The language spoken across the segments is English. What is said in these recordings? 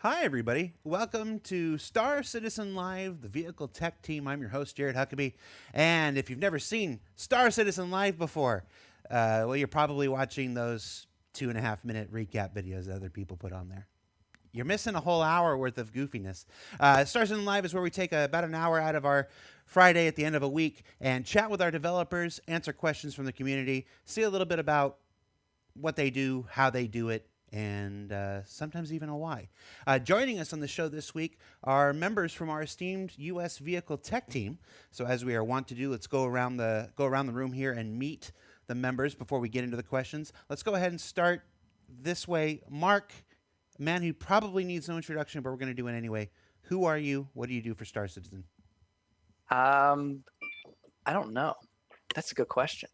Hi, everybody. Welcome to Star Citizen Live, the vehicle tech team. I'm your host, Jared Huckabee. And if you've never seen Star Citizen Live before, well, you're probably watching those 2.5 minute recap videos that other people put on there. You're missing a whole hour worth of goofiness. Star Citizen Live is where we take about an hour out of our Friday at the end of a week and chat with our developers, answer questions from the community, see a little bit about what they do, how they do it, and sometimes even a why. Joining us on the show this week are members from our esteemed U.S. Vehicle Tech Team. So as we are wont to do, let's go around the room here and meet the members before we get into the questions. Let's go ahead and start this way. Mark, a man who probably needs no introduction, but we're going to do it anyway. Who are you? What do you do for Star Citizen? I don't know. That's a good question.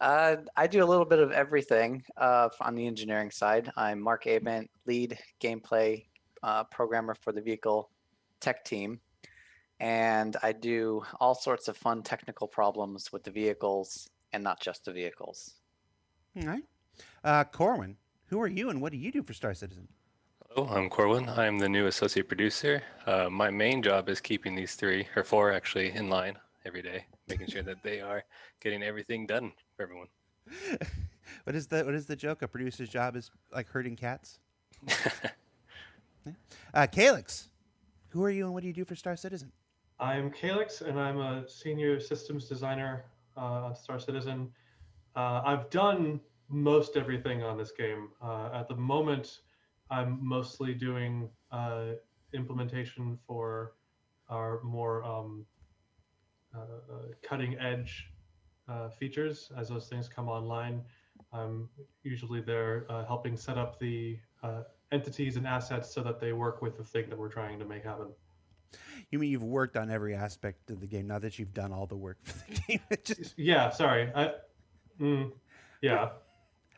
I do a little bit of everything on the engineering side. I'm Mark Abent, lead gameplay programmer for the vehicle tech team. And I do all sorts of fun technical problems with the vehicles and not just the vehicles. All right. Corwin, who are you and what do you do for Star Citizen? Hello, I'm Corwin. I'm the new associate producer. My main job is keeping these three, or four actually, in line every day, making sure that they are getting everything done for everyone. What is the joke? A producer's job is like herding cats? Calix, who are you and what do you do for Star Citizen? I'm Calix, and I'm a senior systems designer on Star Citizen. I've done most everything on this game. At the moment, I'm mostly doing implementation for our more cutting edge features as those things come online. I'm usually there helping set up the entities and assets so that they work with the thing that we're trying to make happen. You mean you've worked on every aspect of the game, not that you've done all the work for the game. Yeah, sorry. Yeah.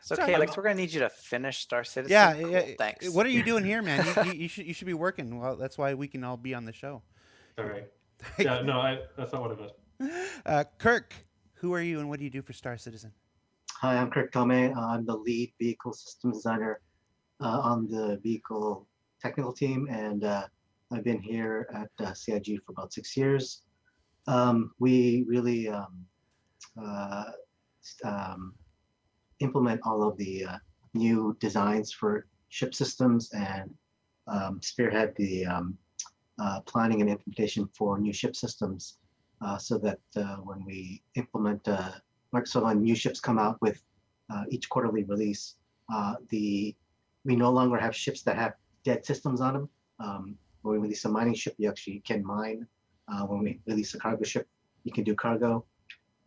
So, Sorry, Calix, we're going to need you to finish Star Citizen. yeah, Cool, yeah. thanks. What are you doing here, man? You should be working. Well, that's why we can all be on the show. Sorry. Yeah, no, that's not what I meant. Kirk, who are you and what do you do for Star Citizen? Hi, I'm Kirk Tomei. I'm the lead vehicle systems designer on the vehicle technical team, and I've been here at CIG for about 6 years. We really uh, implement all of the new designs for ship systems and spearhead the planning and implementation for new ship systems so that when we implement so when new ships come out with each quarterly release, we no longer have ships that have dead systems on them. When we release a mining ship, you actually can mine. When we release a cargo ship, you can do cargo.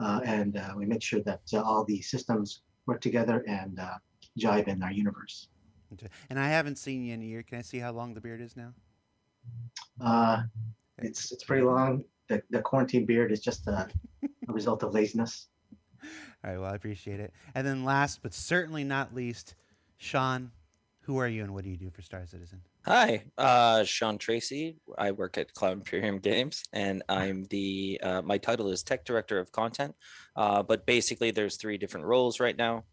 And we make sure that all the systems work together and jive in our universe. And I haven't seen you in a year. Can I see how long the beard is now? It's pretty long. The quarantine beard is just a result of laziness. All right, well, I appreciate it. And then last but certainly not least, Sean, who are you and what do you do for Star Citizen? Hi, Sean Tracy. I work at Cloud Imperium Games, and I'm the my title is Tech Director of Content. But basically, there's three different roles right now,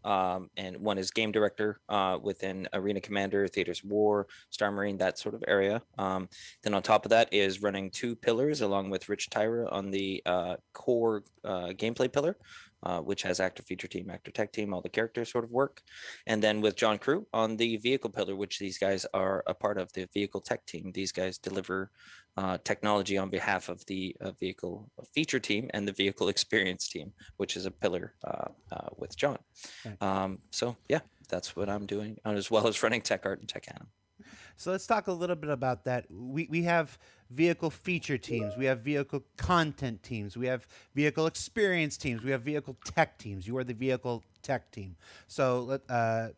and one is Game Director within Arena Commander, Theaters of War, Star Marine, that sort of area. Then on top of that is running two pillars along with Rich Tyra on the core gameplay pillar. Which has actor feature team, actor tech team, all the characters sort of work. And then with John Crew on the vehicle pillar, which these guys are a part of the vehicle tech team. These guys deliver technology on behalf of the vehicle feature team and the vehicle experience team, which is a pillar with John. Right. So yeah, that's what I'm doing, as well as running tech art and tech anim. So let's talk a little bit about that. We have vehicle feature teams, we have vehicle content teams, we have vehicle experience teams, we have vehicle tech teams. You are the vehicle tech team. So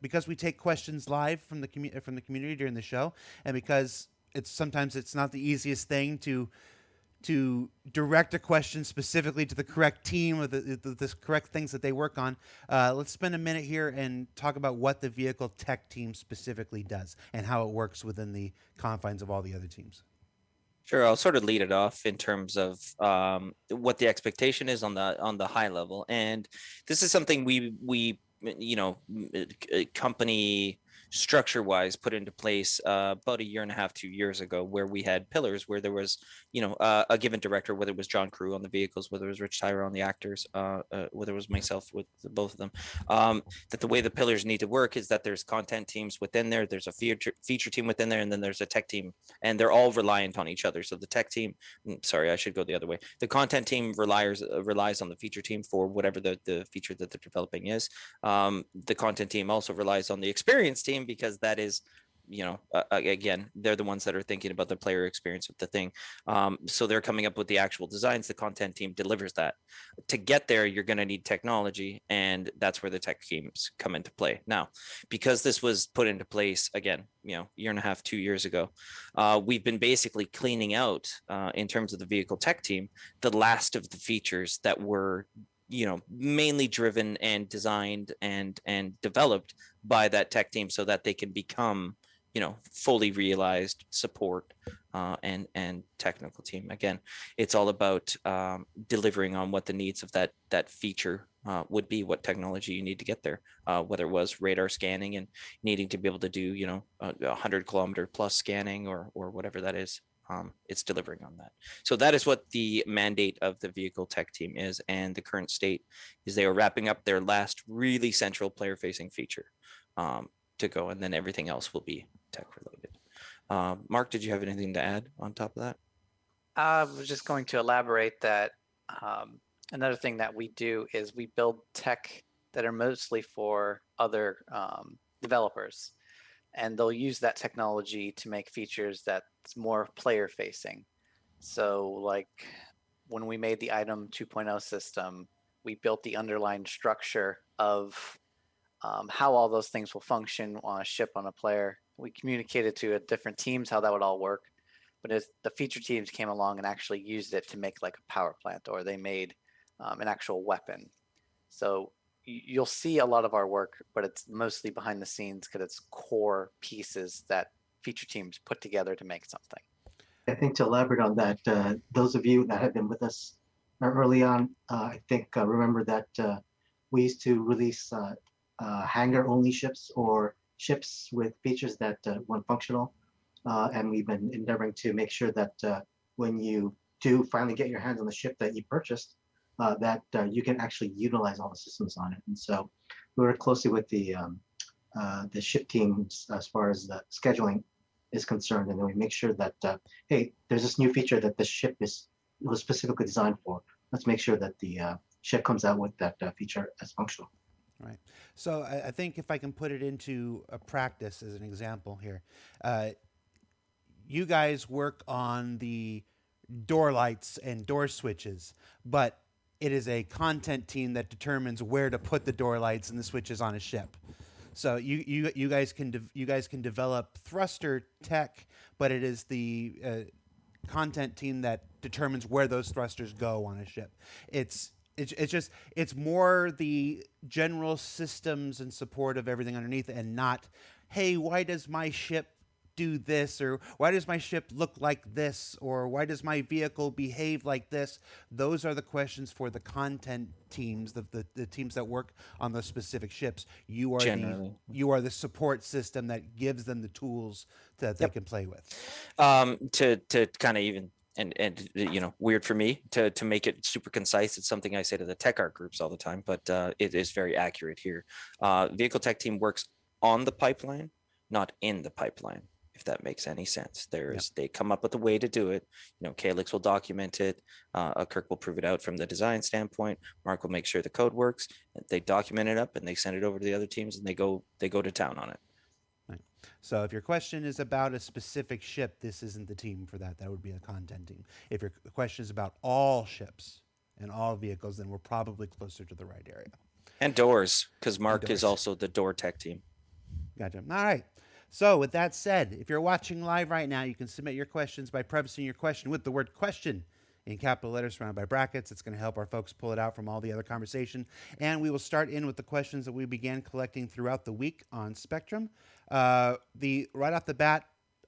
because we take questions live from the community during the show, and because sometimes it's not the easiest thing to direct a question specifically to the correct team or the correct things that they work on, let's spend a minute here and talk about what the vehicle tech team specifically does and how it works within the confines of all the other teams. Sure, I'll sort of lead it off in terms of what the expectation is on the high level, and this is something we company structure-wise put into place about 1.5 to 2 years ago, where we had pillars, where there was, a given director, whether it was John Crew on the vehicles, whether it was Rich Tyra on the actors, whether it was myself with both of them. That the way the pillars need to work is that there's content teams within there, there's a feature team within there, and then there's a tech team, and they're all reliant on each other. So the tech team, sorry, I should go the other way. The content team relies on the feature team for whatever the feature that they're developing is. The content team also relies on the experience team, because that is, again, they're the ones that are thinking about the player experience of the thing. So they're coming up with the actual designs. The content team delivers that. To get there, you're going to need technology, and that's where the tech teams come into play. Now, because this was put into place, again, 1.5, 2 years ago, we've been basically cleaning out, in terms of the vehicle tech team, the last of the features that were mainly driven and designed and developed by that tech team, so that they can become fully realized support and technical team. Again, it's all about delivering on what the needs of that feature would be, what technology you need to get there, whether it was radar scanning and needing to be able to do 100-kilometer plus scanning or whatever that is. It's delivering on that. So that is what the mandate of the vehicle tech team is, and the current state is they are wrapping up their last really central player facing feature to go, and then everything else will be tech related. Mark, did you have anything to add on top of that? I was just going to elaborate that another thing that we do is we build tech that are mostly for other developers, and they'll use that technology to make features that's more player facing. So like when we made the item 2.0 system, we built the underlying structure of how all those things will function on a ship, on a player. We communicated to different teams how that would all work. But as the feature teams came along and actually used it to make like a power plant, or they made an actual weapon. So you'll see a lot of our work, but it's mostly behind the scenes because it's core pieces that feature teams put together to make something. I think to elaborate on that, those of you that have been with us early on, I think remember that we used to release hangar-only ships, or ships with features that weren't functional. And we've been endeavoring to make sure that when you do finally get your hands on the ship that you purchased, that you can actually utilize all the systems on it. And so we work closely with the ship teams as far as the scheduling is concerned, and then we make sure that hey, there's this new feature that the ship was specifically designed for. Let's make sure that the ship comes out with that feature as functional. Right. So I think if I can put it into a practice as an example here, you guys work on the door lights and door switches, but it is a content team that determines where to put the door lights and the switches on a ship. So you guys can develop thruster tech, but it is the content team that determines where those thrusters go on a ship. It's more the general systems and support of everything underneath, and not, hey, why does my ship do this, or why does my ship look like this, or why does my vehicle behave like this? Those are the questions for the content teams, the teams that work on those specific ships. You are the support system that gives them the tools that they can play with. To kind of even and weird for me to make it super concise. It's something I say to the tech art groups all the time, but it is very accurate here. Vehicle tech team works on the pipeline, not in the pipeline, if that makes any sense. They come up with a way to do it. Calyx will document it. Kirk will prove it out from the design standpoint. Mark will make sure the code works. They document it up and they send it over to the other teams, and they go to town on it. Right. So if your question is about a specific ship, this isn't the team for that. That would be a content team. If your question is about all ships and all vehicles, then we're probably closer to the right area. And doors, because Mark is also the door tech team. Gotcha. All right. So with that said, if you're watching live right now, you can submit your questions by prefacing your question with the word question in capital letters surrounded by brackets. It's going to help our folks pull it out from all the other conversation. And we will start in with the questions that we began collecting throughout the week on Spectrum. Right off the bat,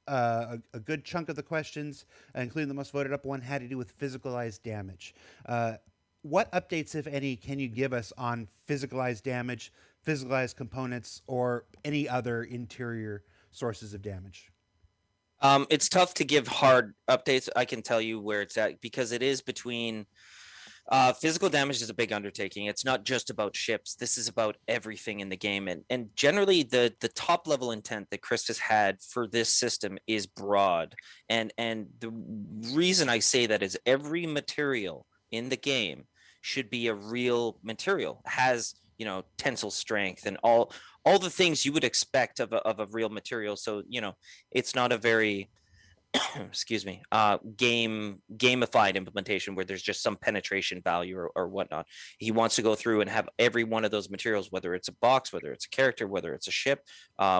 a good chunk of the questions, including the most voted up one, had to do with physicalized damage. What updates, if any, can you give us on physicalized damage physicalized components or any other interior sources of damage? It's tough to give hard updates. I can tell you where it's at because it is between physical damage is a big undertaking. It's not just about ships. This is about everything in the game. And generally the top level intent that Chris has had for this system is broad. And the reason I say that is every material in the game should be a real material, has, you know, tensile strength and all the things you would expect of a real material. So, you know, it's not a very excuse me, gamified implementation where there's just some penetration value or whatnot. He wants to go through and have every one of those materials, whether it's a box, whether it's a character, whether it's a ship,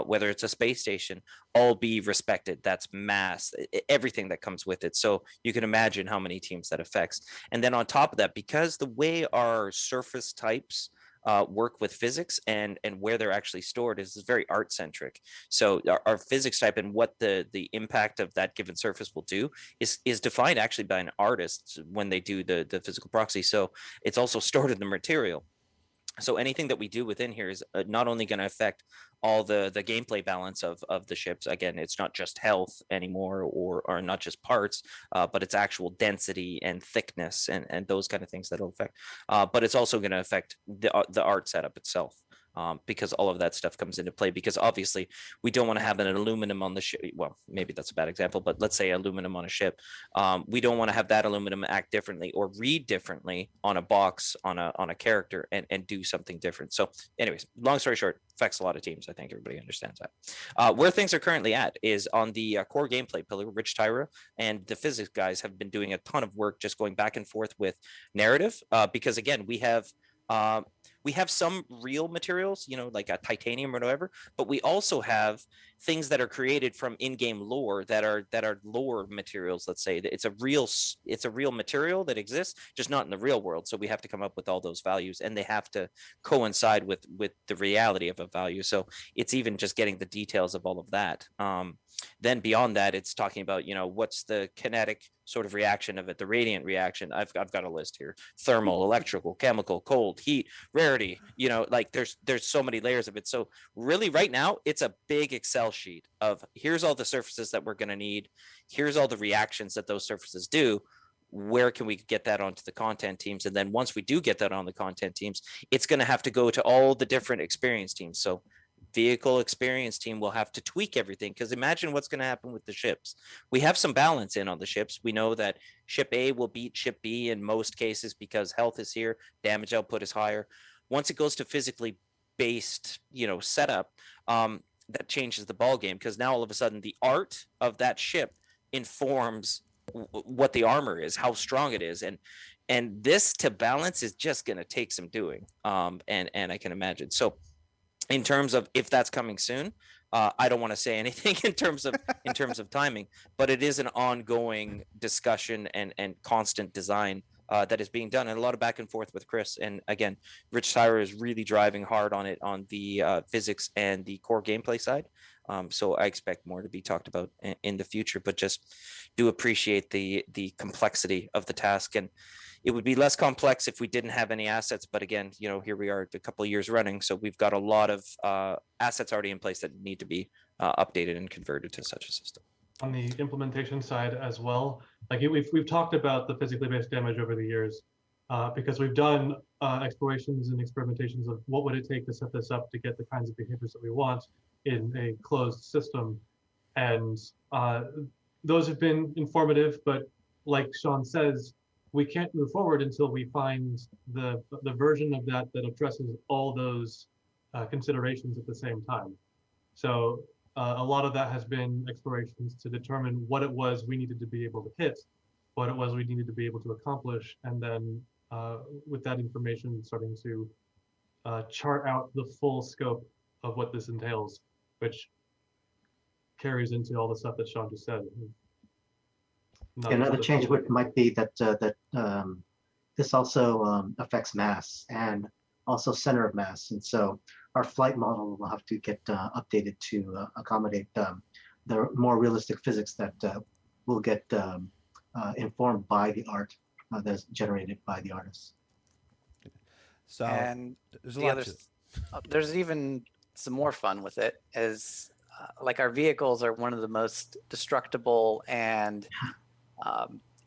whether it's a space station, all be respected. That's mass, everything that comes with it. So you can imagine how many teams that affects. And then on top of that, because the way our surface types work with physics and where they're actually stored is very art centric. So our physics type and what the impact of that given surface will do is defined actually by an artist when they do the physical proxy. So it's also stored in the material. So anything that we do within here is not only going to affect all the gameplay balance of the ships. Again, it's not just health anymore or not just parts, but it's actual density and thickness and those kind of things that'll affect. But it's also going to affect the art setup itself. Because all of that stuff comes into play, because obviously we don't want to have an aluminum on the ship. Well, maybe that's a bad example, but let's say aluminum on a ship. We don't want to have that aluminum act differently or read differently on a box, on a character and do something different. So anyways, long story short, affects a lot of teams. I think everybody understands that. Where things are currently at is on the core gameplay pillar. Rich Tyra and the physics guys have been doing a ton of work just going back and forth with narrative, because again, we have some real materials, you know, like a titanium or whatever, but we also have things that are created from in-game lore that are lore materials. Let's say that it's a real material that exists, just not in the real world. So we have to come up with all those values, and they have to coincide with the reality of a value. So it's even just getting the details of all of that. Then beyond that, it's talking about, you know, what's the kinetic sort of reaction of it, the radiant reaction. I've got a list here: thermal, electrical, chemical, cold, heat, rarity. You know, like there's so many layers of it. So really right now it's a big Excel sheet of here's all the surfaces that we're going to need, here's all the reactions that those surfaces do, where can we get that onto the content teams? And then once we do get that on the content teams, it's going to have to go to all the different experience teams. So vehicle experience team will have to tweak everything, because imagine what's going to happen with the ships. We have some balance in on the ships. We know that ship A will beat ship B in most cases because health is here, damage output is higher. Once it goes to physically based, you know, setup, that changes the ball game, because now all of a sudden the art of that ship informs what the armor is, how strong it is, and this to balance is just going to take some doing. And I can imagine. So in terms of if that's coming soon, I don't want to say anything in terms of timing, but it is an ongoing discussion and constant design that is being done, and a lot of back and forth with Chris. And again, Rich Tyra is really driving hard on it on the physics and the core gameplay side. So I expect more to be talked about in the future, but just do appreciate the complexity of the task. And it would be less complex if we didn't have any assets. But again, you know, here we are a couple of years running. So we've got a lot of assets already in place that need to be updated and converted to such a system. On the implementation side as well, like we've talked about the physically based damage over the years, because we've done explorations and experimentations of what would it take to set this up to get the kinds of behaviors that we want in a closed system. And those have been informative, but like Sean says, we can't move forward until we find the version of that addresses all those considerations at the same time. So a lot of that has been explorations to determine what it was we needed to be able to hit, what it was we needed to be able to accomplish, and then with that information starting to chart out the full scope of what this entails, which carries into all the stuff that Sean just said. Another change might be that this also affects mass and also center of mass, and so our flight model will have to get updated to accommodate the more realistic physics that will get informed by the art that's generated by the artists. So And there's a the lot other to There's even some more fun with it. Is like our vehicles are one of the most destructible and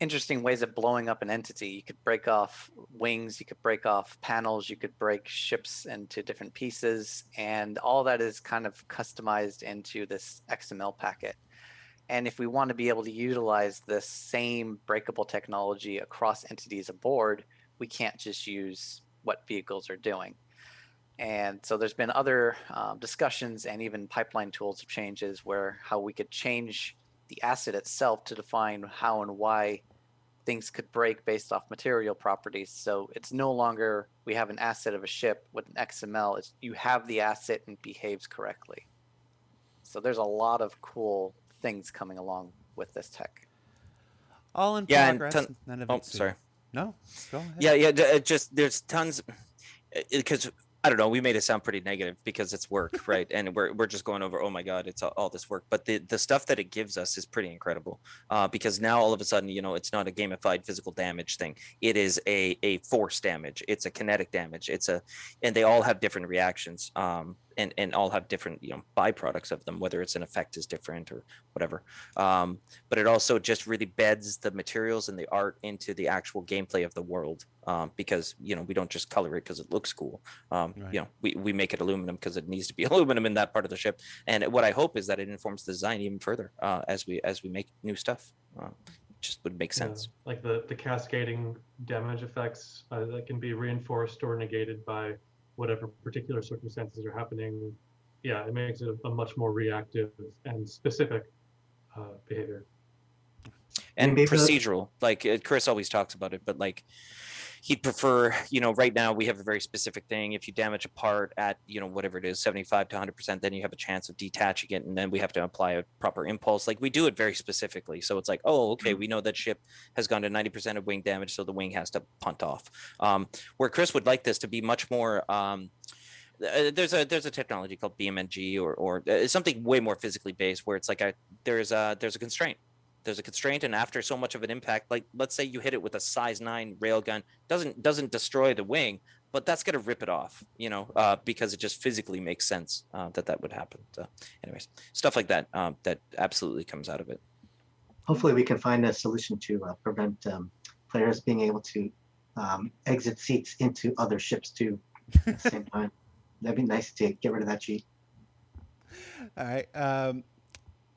interesting ways of blowing up an entity. You could break off wings, you could break off panels, you could break ships into different pieces, and all that is kind of customized into this XML packet. And if we want to be able to utilize this same breakable technology across entities aboard, we can't just use what vehicles are doing. And so there's been other discussions and even pipeline tools of changes where how we could change the asset itself to define how and why things could break based off material properties. So it's no longer we have an asset of a ship with an XML. It's you have the asset and it behaves correctly. So there's a lot of cool things coming along with this tech. All in Yeah, and progress. None of oh, it's sorry. No, go ahead. Yeah, just there's tons because I don't know. We made it sound pretty negative because it's work, right? And we're just going over. Oh my God, it's all this work. But the stuff that it gives us is pretty incredible. Because now all of a sudden, it's not a gamified physical damage thing. It is a force damage. It's a kinetic damage. And they all have different reactions. And all have different byproducts of them, whether it's an effect is different or whatever. But it also just really beds the materials and the art into the actual gameplay of the world. Because we don't just color it because it looks cool. Right. We make it aluminum because it needs to be aluminum in that part of the ship. And what I hope is that it informs the design even further as we make new stuff. Just would make sense. Yeah, like the cascading damage effects that can be reinforced or negated by whatever particular circumstances are happening. Yeah, it makes it a much more reactive and specific behavior. And Maybe procedural, like Chris always talks about it, but like he'd prefer, right now we have a very specific thing. If you damage a part at, whatever it is, 75 to 100%, then you have a chance of detaching it. And then we have to apply a proper impulse. Like we do it very specifically. So it's like, oh, okay, we know that ship has gone to 90% of wing damage. So the wing has to punt off. Where Chris would like this to be much more, there's a technology called BMNG or something way more physically based where it's like there's a constraint. There's a constraint, and after so much of an impact, like let's say you hit it with a size 9 railgun, doesn't destroy the wing, but that's gonna rip it off, because it just physically makes sense that would happen. So, anyways, stuff like that that absolutely comes out of it. hopefully we can find a solution to prevent players being able to exit seats into other ships too at the same time. That'd be nice to get rid of that cheat. All right.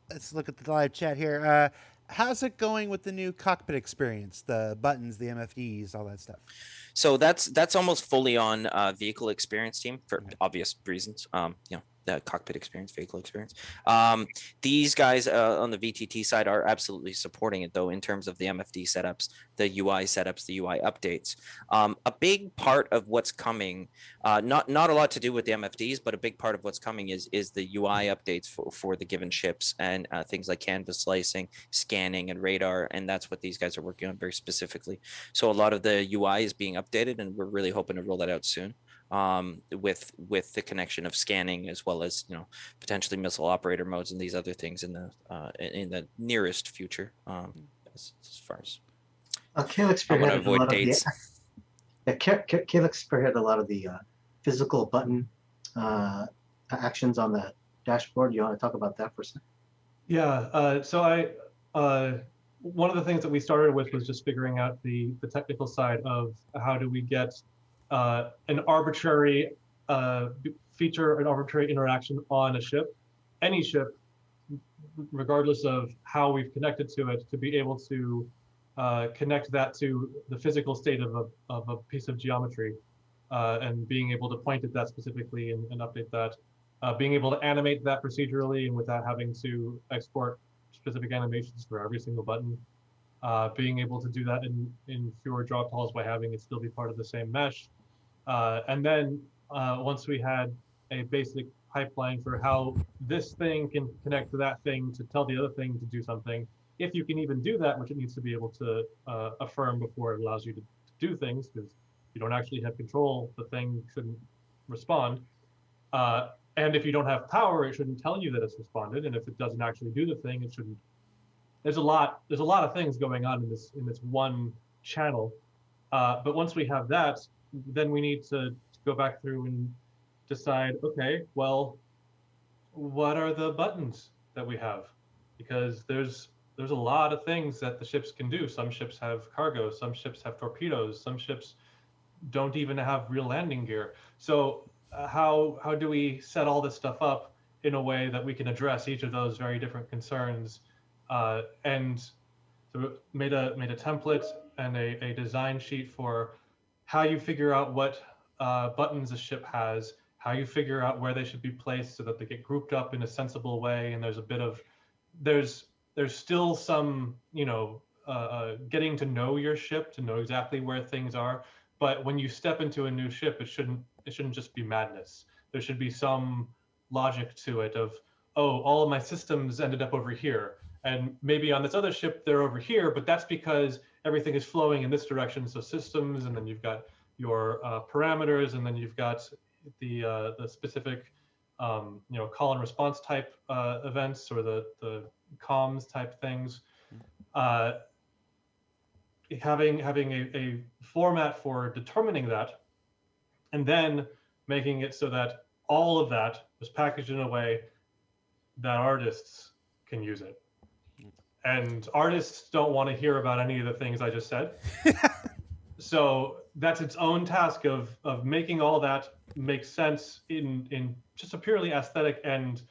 Let's look at the live chat here. How's it going with the new cockpit experience? The buttons, the MFDs, all that stuff. So that's almost fully on vehicle experience team for obvious reasons. The cockpit experience, vehicle experience. These guys on the VTT side are absolutely supporting it though in terms of the MFD setups, the UI setups, the UI updates. A big part of what's coming, not a lot to do with the MFDs, but a big part of what's coming is the UI updates for the given ships and things like canvas slicing, scanning, and radar, and that's what these guys are working on very specifically. So a lot of the UI is being updated, and we're really hoping to roll that out soon. With the connection of scanning as well as potentially missile operator modes and these other things in the nearest future. As far as Calyx I want to spearheaded a avoid lot dates. Calyx spearheaded a lot of the physical button actions on the dashboard. You want to talk about that for a second? Yeah, so I one of the things that we started with was just figuring out the technical side of how do we get an arbitrary feature, an arbitrary interaction on a ship, any ship, regardless of how we've connected to it, to be able to connect that to the physical state of a piece of geometry, and being able to point at that specifically and update that, being able to animate that procedurally and without having to export specific animations for every single button, being able to do that in fewer draw calls by having it still be part of the same mesh. And then once we had a basic pipeline for how this thing can connect to that thing to tell the other thing to do something, if you can even do that, which it needs to be able to affirm before it allows you to do things, because you don't actually have control, the thing shouldn't respond. And if you don't have power, it shouldn't tell you that it's responded. And if it doesn't actually do the thing, it shouldn't. There's a lot of things going on in this one channel. But once we have that, then we need to go back through decide, okay, well, what are the buttons that we have? Because there's a lot of things that the ships can do. Some ships have cargo, some ships have torpedoes, some ships don't even have real landing gear. So how do we set all this stuff up in a way that we can address each of those very different concerns? And so made a template and a design sheet for how you figure out what buttons a ship has, how you figure out where they should be placed so that they get grouped up in a sensible way. And there's a bit of there's still some getting to know your ship to know exactly where things are. But when you step into a new ship, it shouldn't just be madness. There should be some logic to it of, oh, all of my systems ended up over here, and maybe on this other ship they're over here, but that's because everything is flowing in this direction. So systems, and then you've got your parameters, and then you've got the specific call and response type events, or the comms type things. Having a format for determining that, and then making it so that all of that was packaged in a way that artists can use it. And artists don't want to hear about any of the things I just said. So that's its own task of making all that make sense in just a purely aesthetic and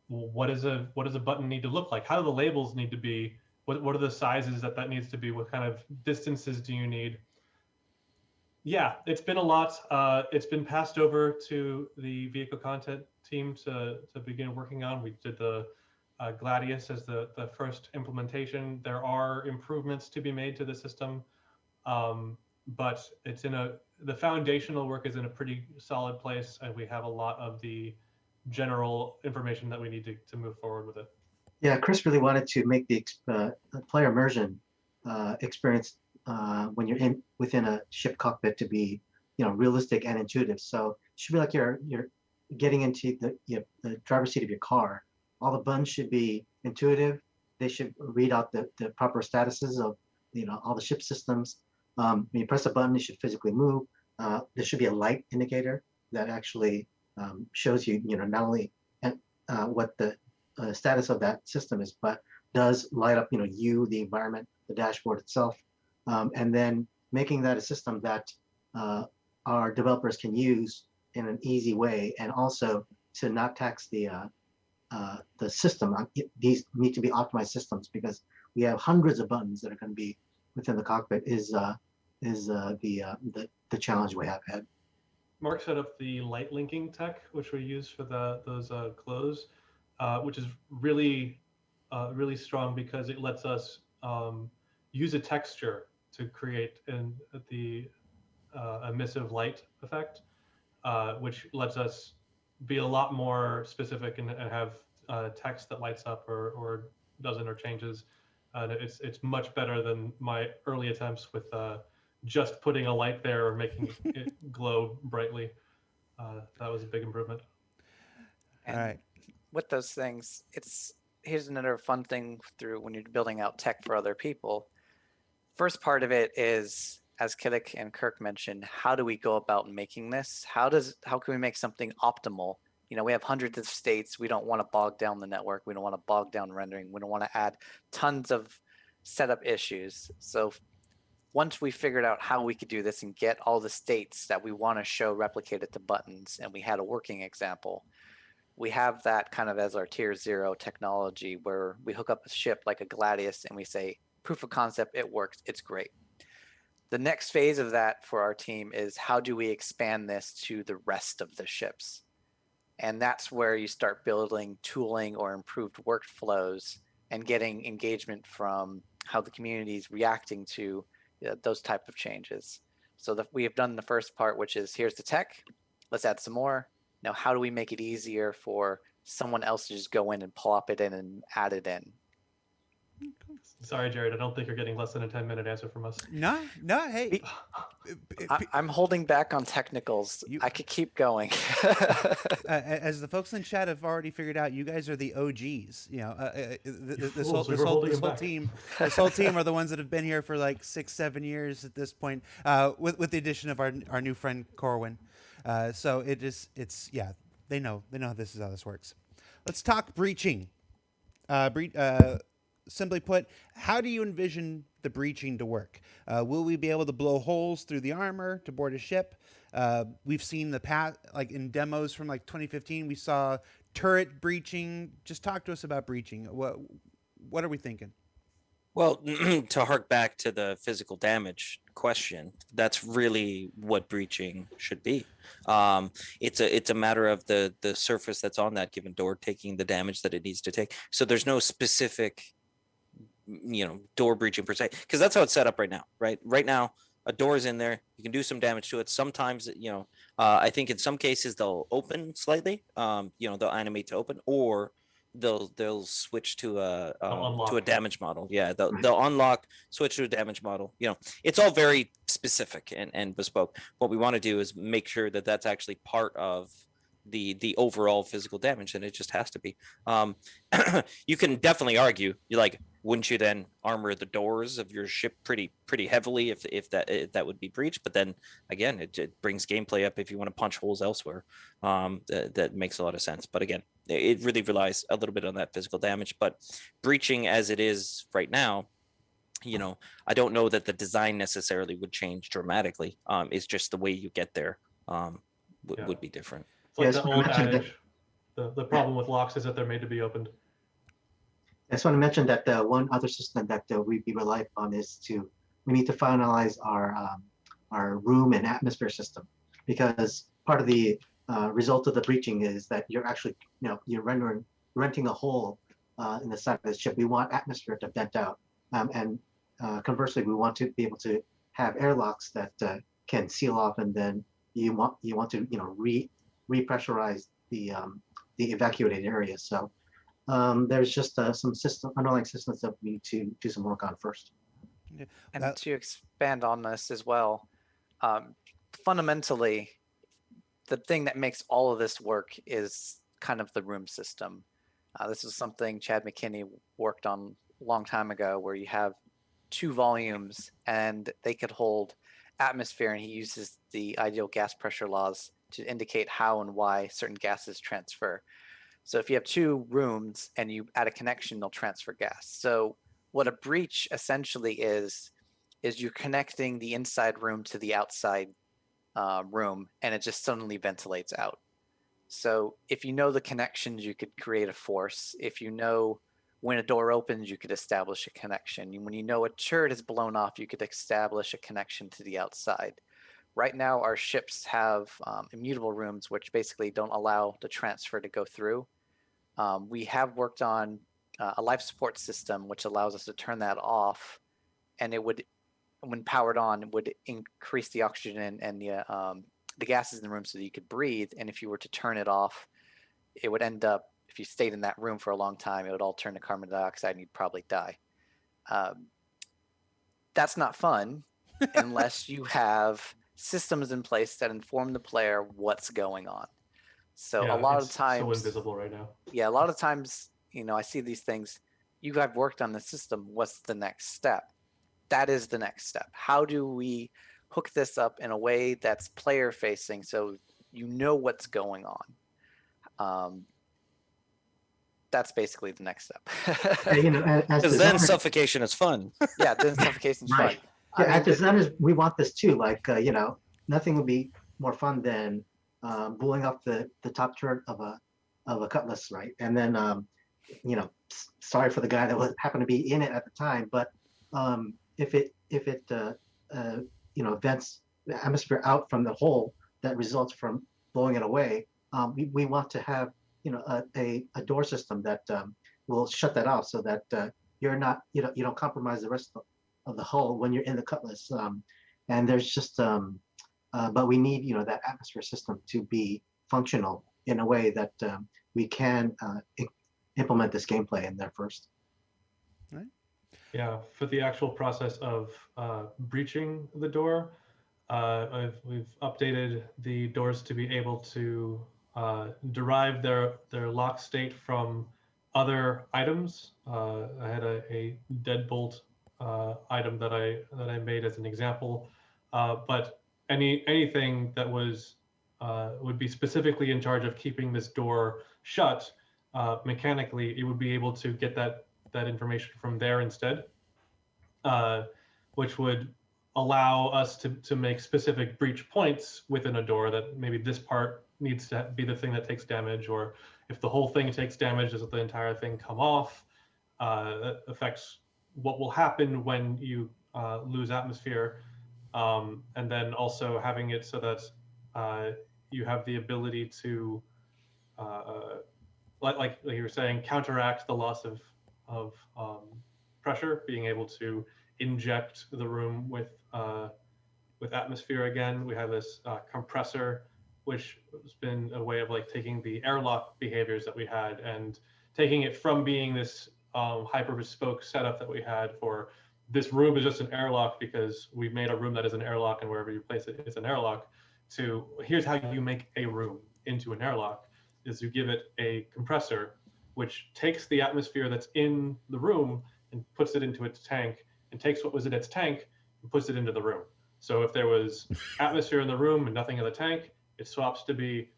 what does a button need to look like? How do the labels need to be? What are the sizes that needs to be? What kind of distances do you need? Yeah, it's been a lot. It's been passed over to the vehicle content team to begin working on. We did the Gladius as the first implementation. There are improvements to be made to the system, but it's the foundational work is in a pretty solid place, and we have a lot of the general information that we need to move forward with it. Yeah, Chris really wanted to make the player immersion experience when you're within a ship cockpit to be, realistic and intuitive. So it should be like you're getting into the driver's seat of your car. All the buttons should be intuitive. They should read out the proper statuses of all the ship systems. When you press a button, it should physically move. There should be a light indicator that actually shows you, not only what the status of that system is, but does light up, you, the environment, the dashboard itself, and then making that a system that our developers can use in an easy way, and also to not tax the system. These need to be optimized systems because we have hundreds of buttons that are going to be within the cockpit. Is the challenge we have had. Mark set up the light linking tech, which we use for those glows, which is really strong because it lets us use a texture to create the emissive light effect, which lets us be a lot more specific and have text that lights up or doesn't or changes. And it's much better than my early attempts with just putting a light there or making it glow brightly. That was a big improvement. And All right. with those things, here's another fun thing through when you're building out tech for other people. First part of it is, as Kiddick and Kirk mentioned, how do we go about making this? How can we make something optimal? We have hundreds of states. We don't want to bog down the network. We don't want to bog down rendering. We don't want to add tons of setup issues. So once we figured out how we could do this and get all the states that we want to show replicated to buttons, and we had a working example, we have that kind of as our tier 0 technology where we hook up a ship like a Gladius and we say, proof of concept, it works, it's great. The next phase of that for our team is how do we expand this to the rest of the ships? And that's where you start building tooling or improved workflows and getting engagement from how the community is reacting to those type of changes. So we have done the first part, which is here's the tech, let's add some more. Now, how do we make it easier for someone else to just go in and plop it in and add it in? Sorry, Jared, I don't think you're getting less than a 10-minute answer from us. No, hey. I'm holding back on technicals. I could keep going. As the folks in chat have already figured out, you guys are the OGs. This whole team are the ones that have been here for like 6-7 years at this point, with the addition of our new friend Corwin. So yeah, they know this is how this works. Let's talk breaching. Simply put, how do you envision the breaching to work? Will we be able to blow holes through the armor to board a ship? We've seen the past, like in demos from like 2015, we saw turret breaching. Just talk to us about breaching. What are we thinking? Well, to hark back to the physical damage question, that's really what breaching should be. It's a matter of the surface that's on that given door taking the damage that it needs to take. So there's no specific, door breaching per se, because that's how it's set up right now. Right now, a door is in there. You can do some damage to it. Sometimes, I think in some cases they'll open slightly. They'll animate to open, or they'll switch to a damage model. Yeah, they'll unlock, switch to a damage model. It's all very specific and bespoke. What we want to do is make sure that that's actually part of the overall physical damage, and it just has to be. You can definitely argue, wouldn't you then armor the doors of your ship pretty heavily if that would be breached? But then again, it brings gameplay up if you want to punch holes elsewhere. That makes a lot of sense. But again, it really relies a little bit on that physical damage. But breaching as it is right now, I don't know that the design necessarily would change dramatically. It's just the way you get there would be different. It's like Yes, the I old mentioned adage. The problem with locks is that they're made to be opened. I just want to mention that the one other system that we rely upon is we need to finalize our room and atmosphere system, because part of the result of the breaching is that you're actually you're renting a hole in the side of the ship. We want atmosphere to vent out, and conversely, we want to be able to have airlocks that can seal off, and then you want to repressurize the evacuated area. So. There's just some underlying systems that we need to do some work on first. Yeah. And to expand on this as well, fundamentally, the thing that makes all of this work is kind of the room system. This is something Chad McKinney worked on a long time ago, where you have 2 volumes and they could hold atmosphere, and he uses the ideal gas pressure laws to indicate how and why certain gases transfer. So if you have 2 rooms and you add a connection, they'll transfer gas. So what a breach essentially is you're connecting the inside room to the outside room, and it just suddenly ventilates out. So if you know the connections, you could create a force. If you know when a door opens, you could establish a connection. When you know a turret is blown off, you could establish a connection to the outside. Right now, our ships have immutable rooms, which basically don't allow the transfer to go through. We have worked on a life support system, which allows us to turn that off, and it would, when powered on, would increase the oxygen and the gases in the room so that you could breathe. And if you were to turn it off, it would end up, if you stayed in that room for a long time, it would all turn to carbon dioxide and you'd probably die. That's not fun unless you have systems in place that inform the player what's going on. So Yeah, a lot of it's times, so invisible right now. Yeah, a lot of times, I see these things. You guys worked on the system. What's the next step? That is the next step. How do we hook this up in a way that's player facing, so you know what's going on? That's basically the next step. As Because then suffocation is fun. Yeah, then suffocation's right. fun. Yeah, as designers, we want this too. Nothing would be more fun than blowing up the top turret of a cutlass, right? And then sorry for the guy that happened to be in it at the time, but if it vents the atmosphere out from the hole that results from blowing it away, we want to have a door system that will shut that off, so that you're not you don't compromise the rest of the hull when you're in the cutlass. And there's just but we need that atmosphere system to be functional in a way that we can implement this gameplay in there first. Right. Yeah, for the actual process of breaching the door, we've updated the doors to be able to derive their lock state from other items. I had a deadbolt item that I made as an example, but anything that was would be specifically in charge of keeping this door shut. Mechanically, it would be able to get that information from there instead, which would allow us to make specific breach points within a door, that maybe this part needs to be the thing that takes damage, or if the whole thing takes damage, does the entire thing come off? That affects what will happen when you lose atmosphere. And then also having it so that you have the ability to, like you were saying, counteract the loss of pressure, being able to inject the room with atmosphere again. We have this compressor, which has been a way of like taking the airlock behaviors that we had and taking it from being this hyper bespoke setup that we had for this room is just an airlock because we've made a room that is an airlock, and wherever you place it, it's an airlock, to here's how you make a room into an airlock, is you give it a compressor, which takes the atmosphere that's in the room and puts it into its tank, and takes what was in its tank and puts it into the room. So if there was atmosphere in the room and nothing in the tank, it swaps to be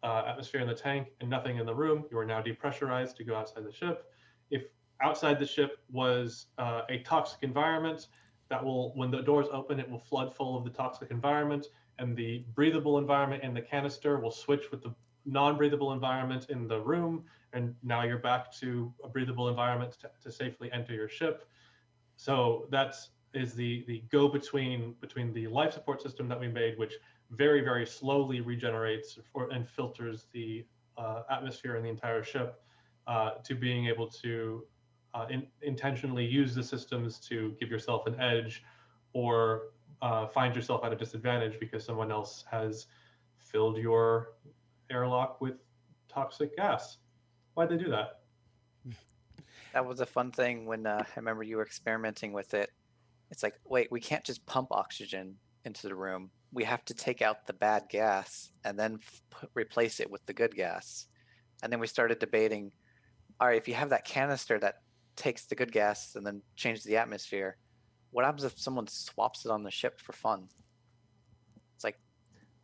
atmosphere in the tank and nothing in the room. You are now depressurized to go outside the ship. If outside the ship was a toxic environment, that will, when the doors open, it will flood full of the toxic environment, and the breathable environment in the canister will switch with the non-breathable environment in the room, and now you're back to a breathable environment to safely enter your ship. So that's the go-between between the life support system that we made, which very, very slowly regenerates and filters the atmosphere in the entire ship, to being able to intentionally use the systems to give yourself an edge, or find yourself at a disadvantage because someone else has filled your airlock with toxic gas. Why'd they do that? That was a fun thing when I remember you were experimenting with it. It's like, wait, we can't just pump oxygen into the room. We have to take out the bad gas and then replace it with the good gas. And then we started debating, all right, if you have that canister that takes the good gas and then changes the atmosphere, what happens if someone swaps it on the ship for fun? It's like,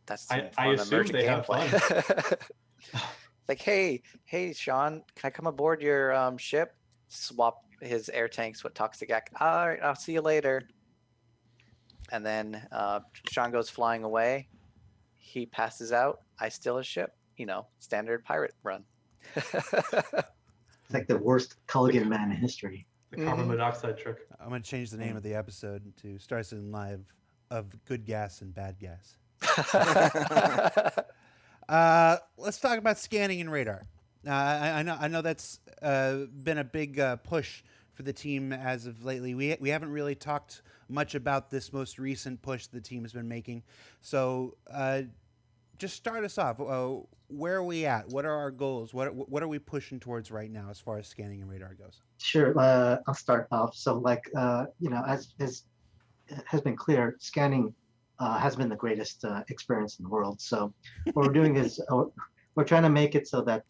that's some I fun assume immersion they have gameplay. Like, hey, Sean, can I come aboard your ship? Swap his air tanks with toxic gas. All right, I'll see you later. And then Sean goes flying away. He passes out. I steal his ship. You know, standard pirate run. It's like the worst Culligan man in history. The carbon monoxide trick. I'm going to change the name of the episode to Star Citizen Live of Good Gas and Bad Gas. Let's talk about scanning and radar. I know that's been a big push for the team as of lately. We haven't really talked much about this most recent push the team has been making. So just start us off. Where are we at? What are our goals? What are we pushing towards right now as far as scanning and radar goes? Sure, I'll start off. So, like, as has been clear, scanning has been the greatest experience in the world. So, what we're doing is we're trying to make it so that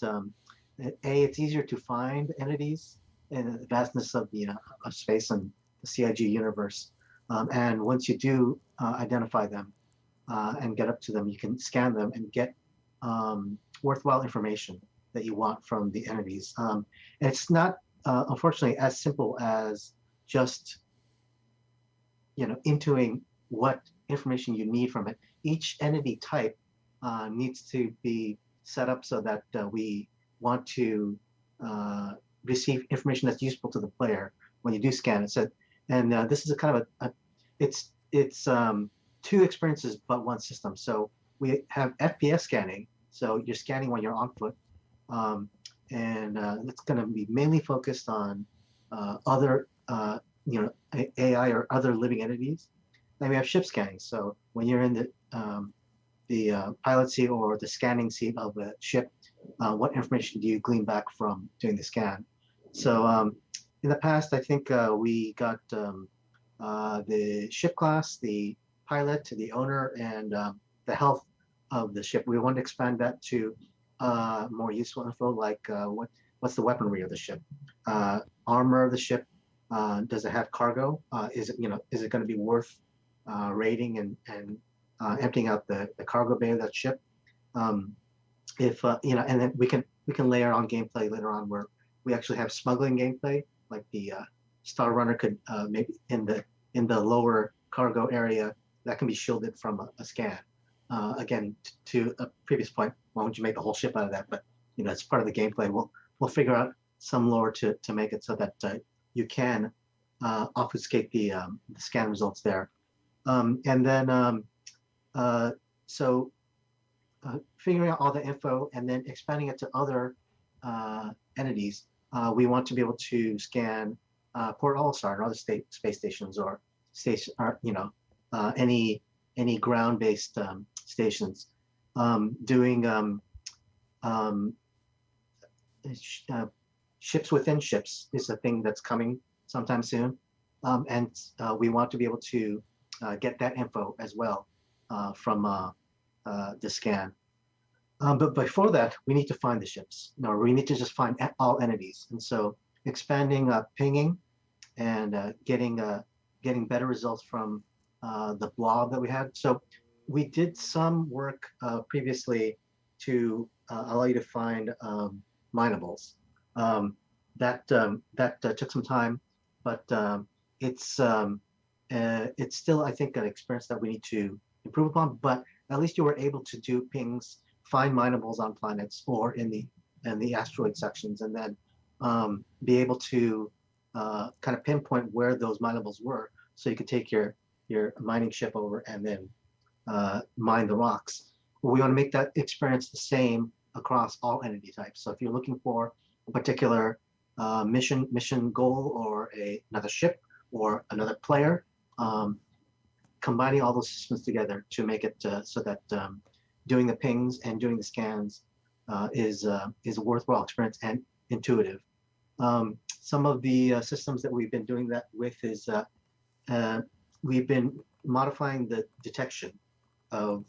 it's easier to find entities in the vastness of the of space and the CIG universe. And once you do identify them and get up to them, you can scan them and get worthwhile information that you want from the entities. It's not, unfortunately, as simple as just intuiting what information you need from it. Each entity type needs to be set up so that we want to receive information that's useful to the player when you do scan it. So, and this is a kind of it's two experiences but one system. So we have FPS scanning. So you're scanning when you're on foot, and it's going to be mainly focused on other AI or other living entities. Then we have ship scanning. So when you're in the pilot seat or the scanning seat of a ship, what information do you glean back from doing the scan? So in the past, I think we got the ship class, the pilot, the owner, and the health of the ship. We want to expand that to more useful info, like what's the weaponry of the ship, armor of the ship. Does it have cargo? Is it going to be worth raiding and emptying out the cargo bay of that ship? if and then we can layer on gameplay later on where we actually have smuggling gameplay, like the Star Runner could maybe in the lower cargo area that can be shielded from a scan. Again, to a previous point, why would you make the whole ship out of that? But it's part of the gameplay. We'll figure out some lore to make it so that you can obfuscate the scan results there. And then figuring out all the info and then expanding it to other entities. We want to be able to scan Port All-Star and other space stations or any ground-based stations. Doing ships within ships is a thing that's coming sometime soon, and we want to be able to get that info as well from the scan. But before that, we need to find the ships. No, we need to just find all entities. And so expanding pinging and getting better results from the blob that we had. So we did some work previously to allow you to find minables. That took some time, but it's still, I think, an experience that we need to improve upon. But at least you were able to do pings, find minables on planets or in the asteroid sections, and then be able to kind of pinpoint where those minables were, so you could take your mining ship over and then mine the rocks. We want to make that experience the same across all entity types. So if you're looking for a particular mission goal or another ship or another player, combining all those systems together to make it so that doing the pings and doing the scans is a worthwhile experience and intuitive. Some of the systems that we've been doing that with is we've been modifying the detection of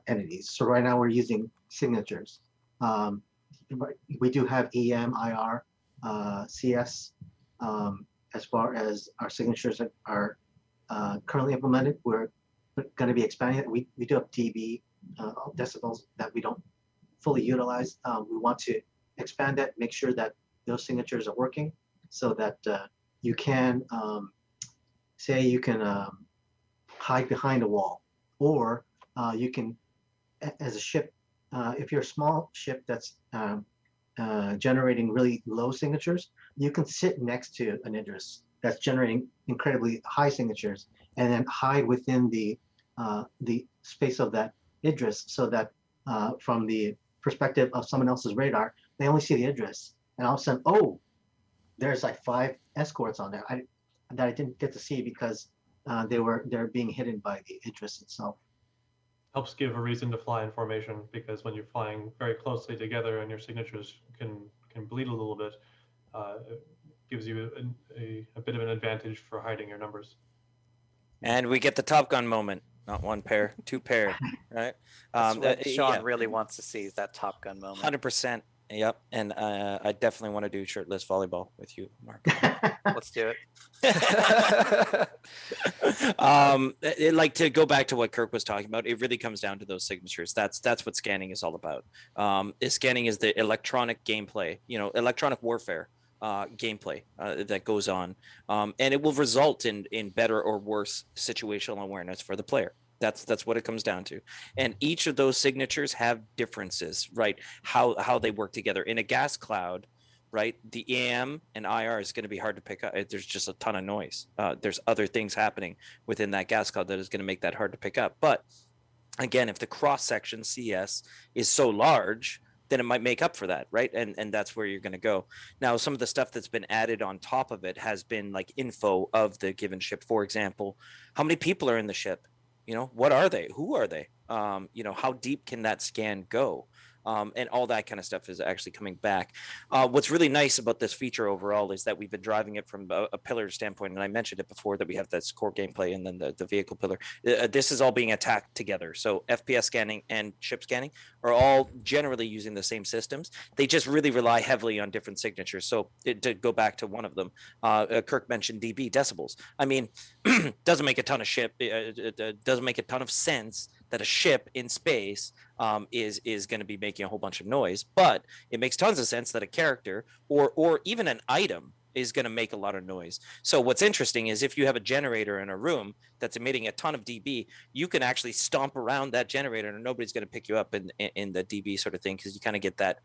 entities. So right now we're using signatures. We do have EM, IR, CS. As far as our signatures are currently implemented, we're going to be expanding it. We do have dB decibels that we don't fully utilize. We want to expand that, make sure that those signatures are working, so that you can say you can hide behind a wall, or you can, as a ship, if you're a small ship that's generating really low signatures, you can sit next to an Idris that's generating incredibly high signatures, and then hide within the space of that Idris, so that from the perspective of someone else's radar, they only see the Idris, and all of a sudden, oh, there's like 5 escorts on there that I didn't get to see because they're being hidden by the Idris itself. Helps give a reason to fly in formation, because when you're flying very closely together and your signatures can bleed a little bit, it gives you a bit of an advantage for hiding your numbers. And we get the Top Gun moment. Not one pair, 2 pair, right? That's what Sean yeah, really wants to see, is that Top Gun moment. 100%. Yep. And I definitely want to do shirtless volleyball with you, Mark. Let's do it. Like, to go back to what Kirk was talking about, it really comes down to those signatures. That's what scanning is all about. Scanning is the electronic gameplay, electronic warfare gameplay that goes on, and it will result in better or worse situational awareness for the player. That's what it comes down to. And each of those signatures have differences, right? How they work together. In a gas cloud, right, the EM and IR is going to be hard to pick up. There's just a ton of noise. There's other things happening within that gas cloud that is going to make that hard to pick up. But again, if the cross section CS is so large, then it might make up for that, right? And that's where you're going to go. Now, some of the stuff that's been added on top of it has been like info of the given ship. For example, how many people are in the ship? What are they? Who are they? How deep can that scan go? And all that kind of stuff is actually coming back. What's really nice about this feature overall is that we've been driving it from a pillar standpoint, and I mentioned it before that we have this core gameplay and then the vehicle pillar. This is all being attacked together. So FPS scanning and ship scanning are all generally using the same systems. They just really rely heavily on different signatures. So to go back to one of them, Kirk mentioned dB decibels. I mean, doesn't make a ton of sense that a ship in space is going to be making a whole bunch of noise, but it makes tons of sense that a character or even an item is going to make a lot of noise. So what's interesting is if you have a generator in a room that's emitting a ton of dB, you can actually stomp around that generator and nobody's going to pick you up in the dB sort of thing, because you kind of get that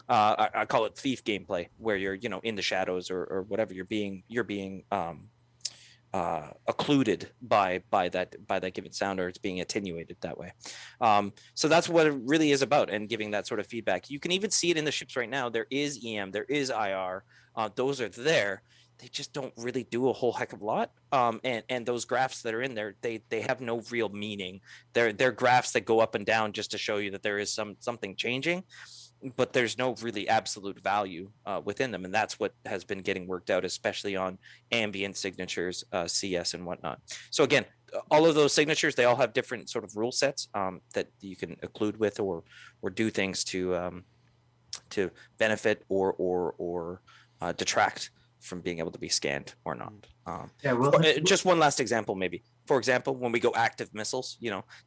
I call it thief gameplay, where you're in the shadows or whatever, you're being occluded by that given sound, or it's being attenuated that way. So that's what it really is about, and giving that sort of feedback. You can even see it in the ships right now. There is EM, there is IR. Those are there. They just don't really do a whole heck of a lot. And those graphs that are in there, they have no real meaning. They're graphs that go up and down just to show you that there is something changing, but there's no really absolute value within them. And that's what has been getting worked out, especially on ambient signatures, CS and whatnot. So again, all of those signatures, they all have different sort of rule sets that you can occlude with or do things to benefit or detract from being able to be scanned or not. Just one last example, maybe. For example, when we go active missiles,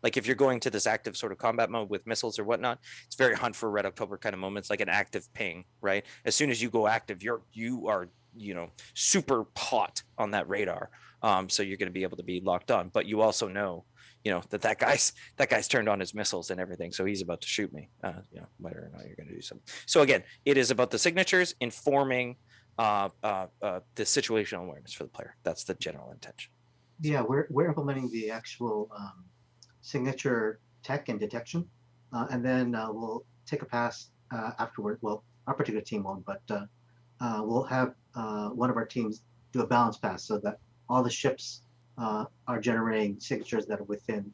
like if you're going to this active sort of combat mode with missiles or whatnot, it's very Hunt for Red October kind of moments, like an active ping, right? As soon as you go active, you are super hot on that radar. So you're going to be able to be locked on, but you also know that guy's turned on his missiles and everything, so he's about to shoot me, whether or not you're going to do something. So again, it is about the signatures informing the situational awareness for the player. That's the general intention. Yeah, we're implementing the actual signature tech and detection, and then we'll take a pass afterward. Well, our particular team won't, but we'll have one of our teams do a balance pass so that all the ships are generating signatures that are within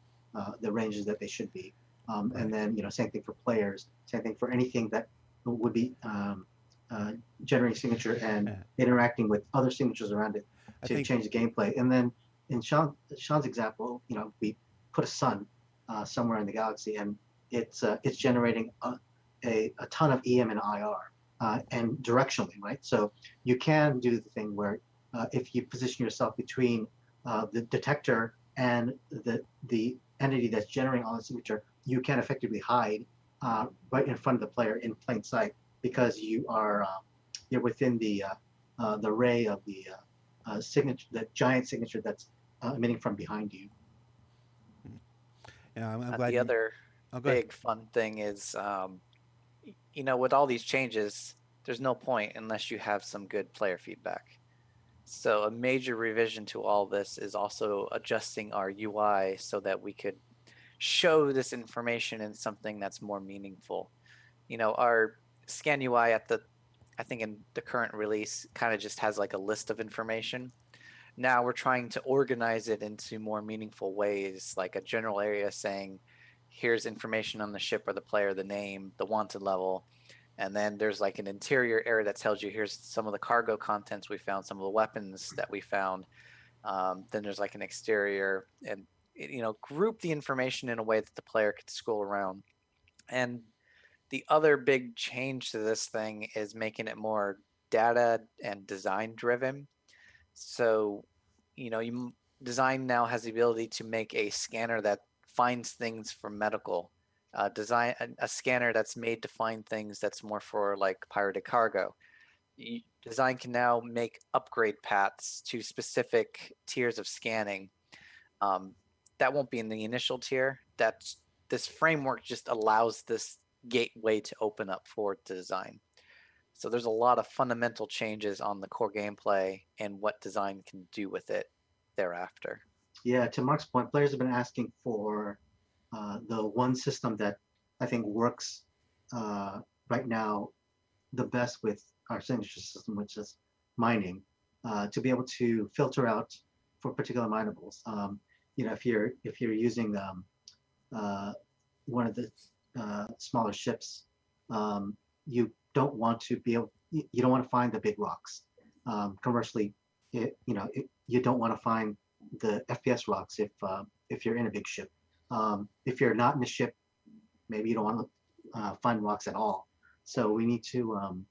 the ranges that they should be. And then, same thing for players, same thing for anything that would be generating signature and interacting with other signatures around it to change the gameplay. And then in Sean's example, we put a sun somewhere in the galaxy, and it's generating a ton of EM and IR and directionally, right? So you can do the thing where if you position yourself between the detector and the entity that's generating all the signature, you can effectively hide right in front of the player in plain sight, because you're within the ray of the signature, that giant signature that's emitting from behind you. Yeah, I'm glad the other big fun thing is, with all these changes, there's no point unless you have some good player feedback. So a major revision to all this is also adjusting our UI so that we could show this information in something that's more meaningful. Our scan UI I think in the current release kind of just has like a list of information. Now we're trying to organize it into more meaningful ways, like a general area saying, here's information on the ship or the player, the name, the wanted level. And then there's like an interior area that tells you, here's some of the cargo contents we found, some of the weapons that we found. Then there's like an exterior, and group the information in a way that the player could scroll around. And the other big change to this thing is making it more data and design driven. So, design now has the ability to make a scanner that finds things for medical. Design a scanner that's made to find things that's more for like pirated cargo. Design can now make upgrade paths to specific tiers of scanning. That won't be in the initial tier. This framework just allows this gateway to open up for design. So there's a lot of fundamental changes on the core gameplay and what design can do with it thereafter. Yeah, to Mark's point, players have been asking for the one system that I think works right now the best with our signature system, which is mining, to be able to filter out for particular minables. If you're using one of the smaller ships, you don't want to find the big rocks. Conversely, you don't want to find the FPS rocks if you're in a big ship. If you're not in a ship, maybe you don't want to find rocks at all. So we need to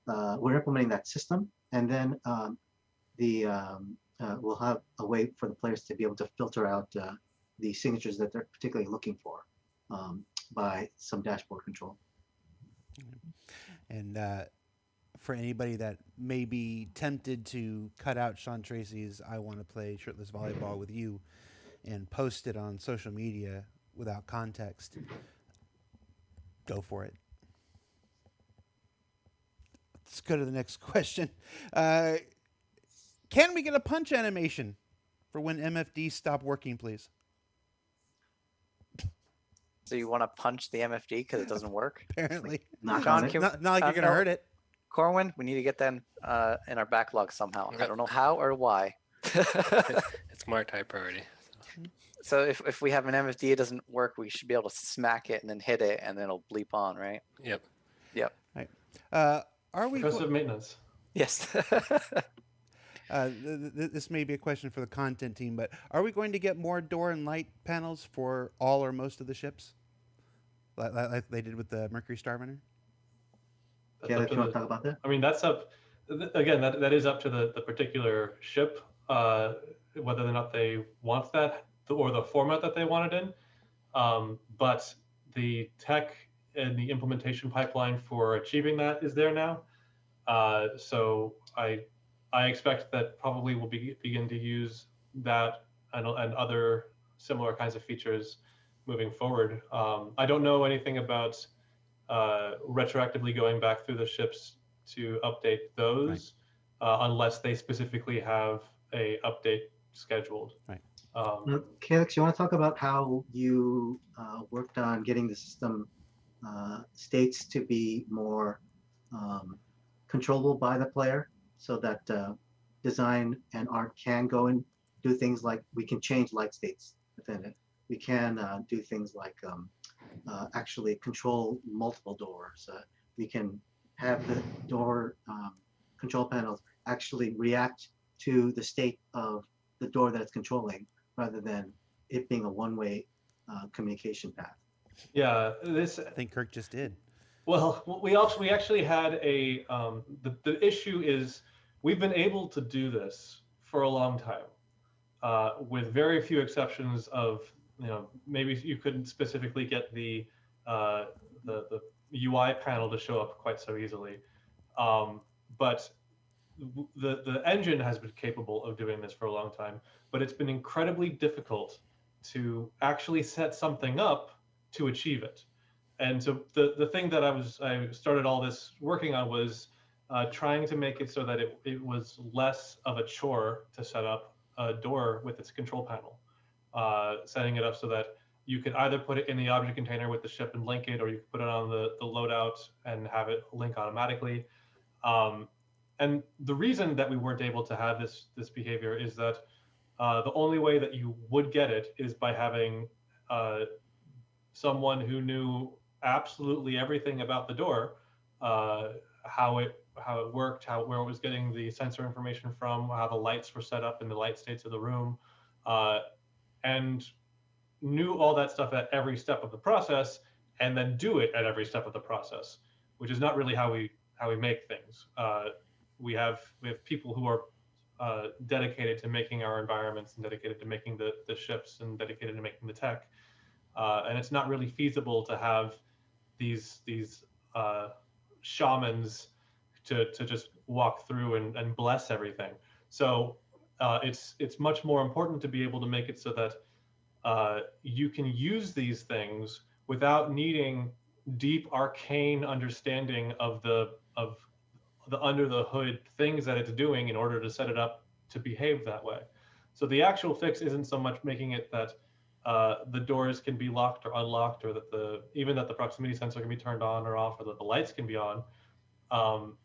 we're implementing that system, and then we'll have a way for the players to be able to filter out the signatures that they're particularly looking for by some dashboard control. And for anybody that may be tempted to cut out Sean Tracy's "I want to play shirtless volleyball with you" and post it on social media without context, go for it. Let's go to the next question. Can we get a punch animation for when MFDs stop working, please? So you want to punch the MFD because it doesn't work? Apparently. Knock Sean, on it. can- Not like you're going to no. hurt it. Corwin, we need to get that in our backlog somehow. I don't know how or why. It's my high priority. So if we have an MFD, it doesn't work, we should be able to smack it and then hit it and then it'll bleep on, right? Yep. Yep. Are we Progressive maintenance. Yes. this may be a question for the content team, but are we going to get more door and light panels for all or most of the ships, like they did with the Mercury Starminer? That's Caleb, up to you want the- to talk about that? I mean, that's up, again, that is up to the particular ship, whether or not they want that or the format that they want it in. But the tech and the implementation pipeline for achieving that is there now. So I expect that probably we'll begin to use that and other similar kinds of features moving forward. I don't know anything about retroactively going back through the ships to update those, unless they specifically have a update scheduled. Right. Calix, you want to talk about how you worked on getting the system states to be more controllable by the player, so that design and art can go and do things like we can change light states within it. We can do things like actually control multiple doors. We can have the door control panels actually react to the state of the door that it's controlling, rather than it being a one-way communication path. Yeah, this. I think Kirk just did. Well, we actually had a the issue is we've been able to do this for a long time, with very few exceptions of, you know, maybe you couldn't specifically get the UI panel to show up quite so easily, but the engine has been capable of doing this for a long time, but it's been incredibly difficult to actually set something up to achieve it. And so the thing that I started all this working on was trying to make it so that it was less of a chore to set up a door with its control panel, setting it up so that you could either put it in the object container with the ship and link it, or you could put it on the loadout and have it link automatically. And the reason that we weren't able to have this behavior is that the only way that you would get it is by having someone who knew absolutely everything about the door, how it worked, where it was getting the sensor information from, how the lights were set up in the light states of the room, and knew all that stuff at every step of the process, and then do it at every step of the process, which is not really how we make things. We have people who are dedicated to making our environments, and dedicated to making the ships, and dedicated to making the tech. And it's not really feasible to have these shamans to just walk through and bless everything. So it's much more important to be able to make it so that you can use these things without needing deep arcane understanding of the under the hood things that it's doing in order to set it up to behave that way. So the actual fix isn't so much making it that the doors can be locked or unlocked, or that even that the proximity sensor can be turned on or off, or that the lights can be on.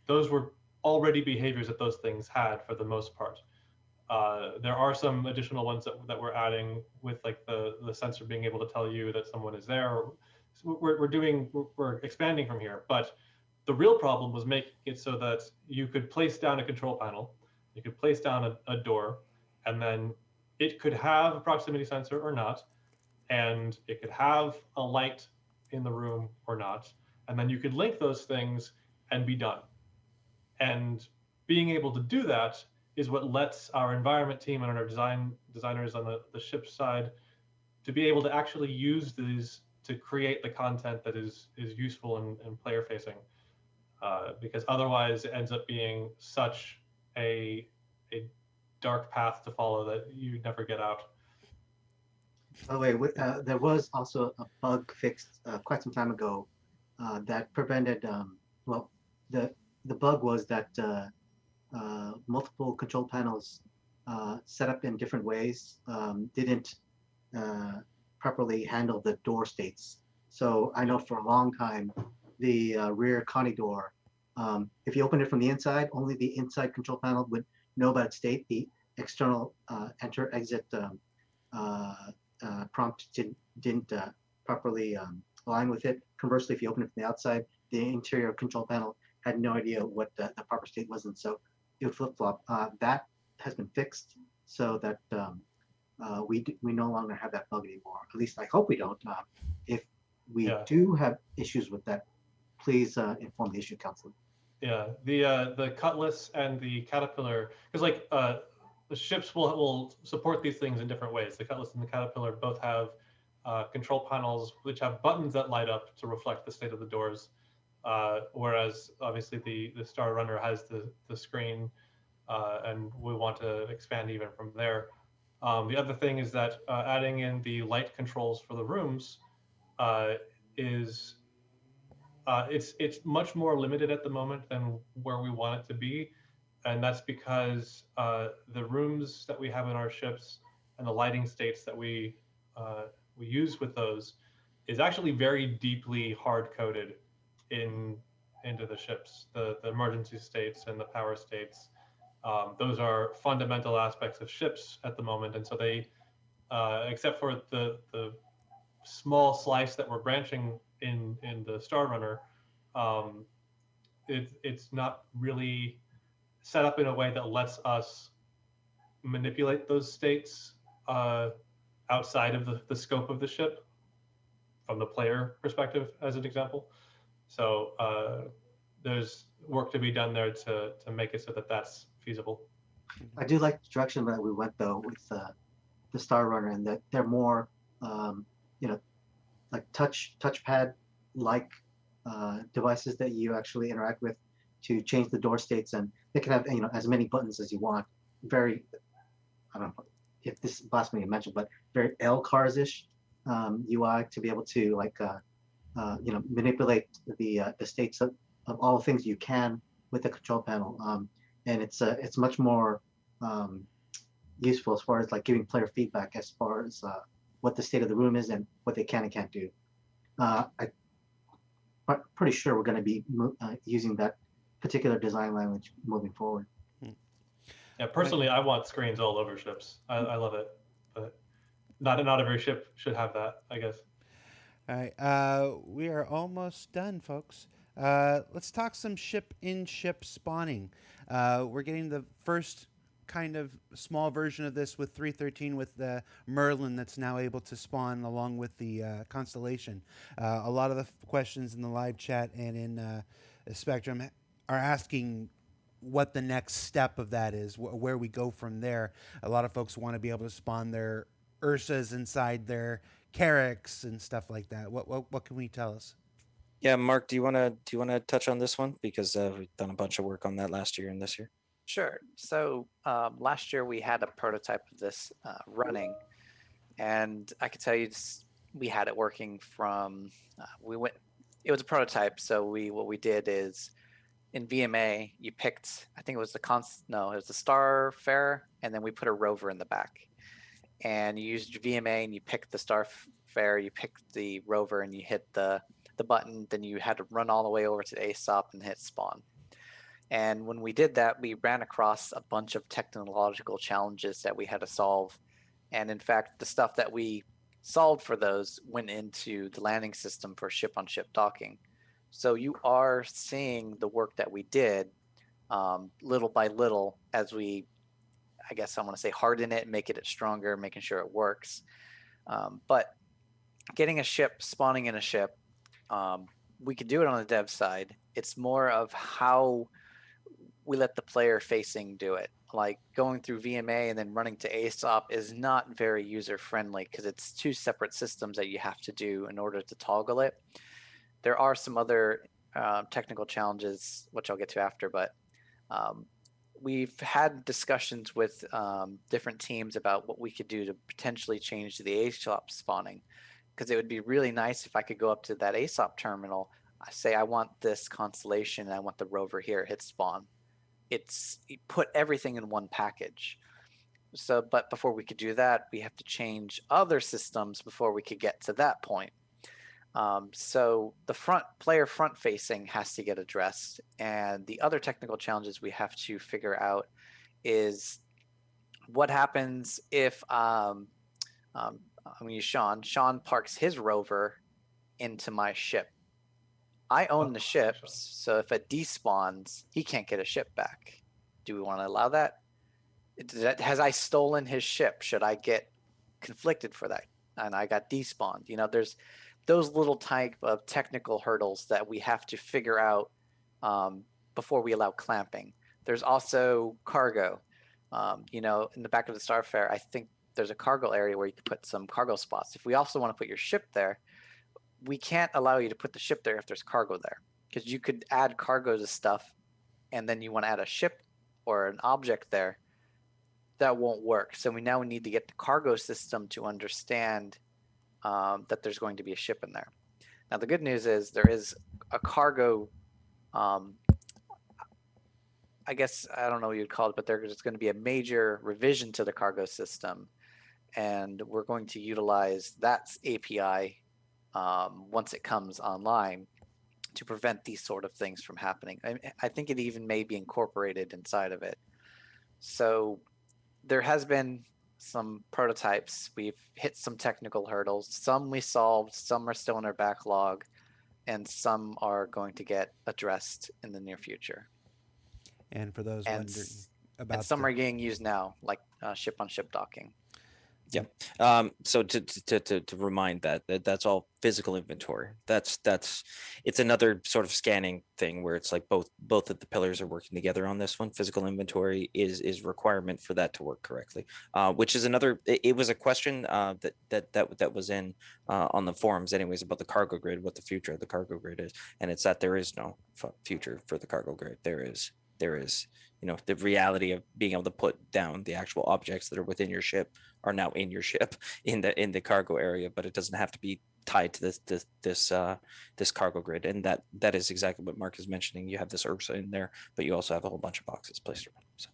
Those were already behaviors that those things had for the most part. There are some additional ones that we're adding, with like the sensor being able to tell you that someone is there. We're expanding from here, but the real problem was making it so that you could place down a control panel, you could place down a door, and then it could have a proximity sensor or not, and it could have a light in the room or not, and then you could link those things and be done. And being able to do that is what lets our environment team and our designers on the ship side to be able to actually use these to create the content that is useful and player facing, because otherwise it ends up being such a dark path to follow that you never get out. By the way, there was also a bug fixed quite some time ago that prevented. Well, the bug was that multiple control panels set up in different ways didn't properly handle the door states. So I know for a long time the rear connie door, if you open it from the inside, only the inside control panel would know about its state. The external enter exit prompt didn't properly align with it. Conversely, if you open it from the outside, the interior control panel had no idea what the proper state was, and so it would flip-flop. That has been fixed so that we no longer have that bug anymore. At least I hope we don't. If we do have issues with that, please inform the issue counselor. Yeah, the Cutlass and the Caterpillar, because like the ships will support these things in different ways. The Cutlass and the Caterpillar both have control panels which have buttons that light up to reflect the state of the doors, whereas obviously the Star Runner has the screen, and we want to expand even from there. The other thing is that adding in the light controls for the rooms is it's much more limited at the moment than where we want it to be, and that's because the rooms that we have in our ships and the lighting states that we use with those is actually very deeply hard coded into the ships. The emergency states and the power states, those are fundamental aspects of ships at the moment, and so they, except for the small slice that we're branching in the Star Runner, it's not really set up in a way that lets us manipulate those states outside of the scope of the ship from the player perspective, as an example. So there's work to be done there to make it so that that's feasible. I do like the direction that we went though with the Star Runner, and that they're more, like touchpad like devices that you actually interact with to change the door states, and they can have as many buttons as you want. Very, I don't know if this is blasphemy to mention, but very L cars-ish UI to be able to like manipulate the states of all things you can with the control panel, and it's much more useful as far as like giving player feedback as far as what the state of the room is and what they can and can't do. I'm pretty sure we're going to be using that particular design language moving forward. Yeah, personally, I want screens all over ships. I love it, but not every ship should have that, I guess. All right, we are almost done, folks. Let's talk some ship-in-ship spawning. We're getting the first kind of small version of this with 313 with the Merlin that's now able to spawn along with the Constellation. A lot of the questions in the live chat and in Spectrum are asking what the next step of that is, where we go from there. A lot of folks want to be able to spawn their Ursas inside their Carracks and stuff like that. What can we tell us? Yeah, Mark, do you wanna touch on this one, because we've done a bunch of work on that last year and this year? Sure. So last year we had a prototype of this running, and I can tell you we had it working from it was a prototype. So what we did is in VMA you picked, I think it was it was the Starfarer, and then we put a rover in the back, and you used your VMA and you picked the Starfarer, you picked the rover, and you hit the button. Then you had to run all the way over to ASOP and hit spawn. And when we did that, we ran across a bunch of technological challenges that we had to solve. And in fact, the stuff that we solved for those went into the landing system for ship-on-ship docking. So you are seeing the work that we did little by little as we, I guess I want to say, harden it, making it stronger, making sure it works. But getting a ship, spawning in a ship, we could do it on the dev side. It's more of how we let the player facing do it. Like going through VMA and then running to ASOP is not very user friendly because it's two separate systems that you have to do in order to toggle it. There are some other technical challenges, which I'll get to after, but we've had discussions with different teams about what we could do to potentially change the ASOP spawning, because it would be really nice if I could go up to that ASOP terminal, I say I want this constellation and I want the rover here, hit spawn. It's put everything in one package. So, but before we could do that, we have to change other systems before we could get to that point. So the player front facing has to get addressed, and the other technical challenges we have to figure out is what happens if I'm gonna use Sean. Sean parks his rover into my ship. I own the ships, so if it despawns, he can't get a ship back. Do we want to allow that? Has I stolen his ship? Should I get conflicted for that? And I got despawned. You know, there's those little type of technical hurdles that we have to figure out before we allow clamping. There's also cargo. You know, in the back of the Starfare, I think there's a cargo area where you can put some cargo spots. If we also want to put your ship there, we can't allow you to put the ship there if there's cargo there, because you could add cargo to stuff and then you want to add a ship or an object there. That won't work. So we now need to get the cargo system to understand that there's going to be a ship in there. Now, the good news is there is a cargo, I guess, I don't know what you'd call it, but there's going to be a major revision to the cargo system. And we're going to utilize that API once it comes online to prevent these sort of things from happening. I think it even may be incorporated inside of it. So there has been some prototypes. We've hit some technical hurdles. Some we solved, some are still in our backlog, and some are going to get addressed in the near future. And for those wondering about, and some are getting used now, like ship-on-ship docking. Yeah. So to remind that's all physical inventory. It's another sort of scanning thing where it's like both of the pillars are working together on this one. Physical inventory is requirement for that to work correctly, which is another. It was a question that was in on the forums anyways about the cargo grid, what the future of the cargo grid is, and it's that there is no future for the cargo grid. There is you know, the reality of being able to put down the actual objects that are within your ship are now in your ship in the cargo area, but it doesn't have to be tied to this cargo grid. And that is exactly what Mark is mentioning. You have this Ursa in there, but you also have a whole bunch of boxes placed around. So.